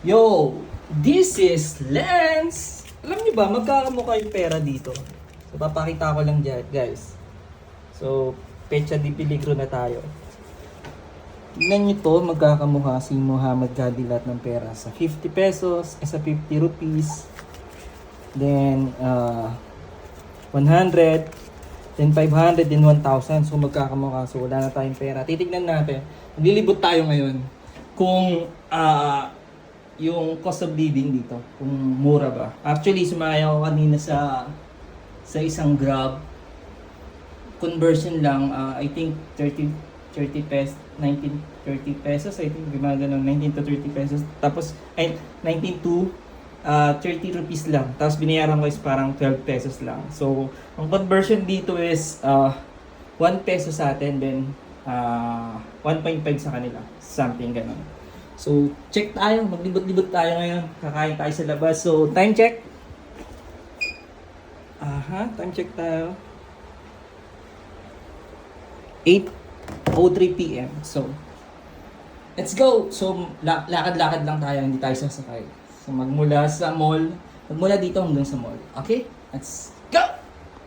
Yo! This is Lance! Alam niyo ba, magkakamukha yung pera dito. So, papakita ko lang dyan, guys. So, pecha di peligro na tayo. Tingnan niyo to, magkakamukha si Muhammad Kadilat ng pera sa 50 pesos, sa 50 rupees. Then, 100, then 500, then 1,000. So, magkakamukha. So, wala na tayong pera. Titignan natin. Maglilibot tayo ngayon kung yung cost of living dito, kung mura ba. Actually, sumaya ako kanina sa isang Grab. Conversion lang, I think 30 pesos, 30 pesos, I think, mga ganun, 19 to 30 pesos. Tapos, ay, 19 to 30 rupees lang. Tapos, binayaran ko is parang 12 pesos lang. So, ang conversion dito is 1 peso sa atin, then 1.5 sa kanila. Something ganun. So, check tayo. Maglibot-libot tayo ngayon. Kakain tayo sa labas. So, time check. Time check tayo. 8:03 p.m. So, let's go! So, lakad-lakad lang tayo. Hindi tayo sasakay. So, magmula dito hanggang sa mall. Okay? Let's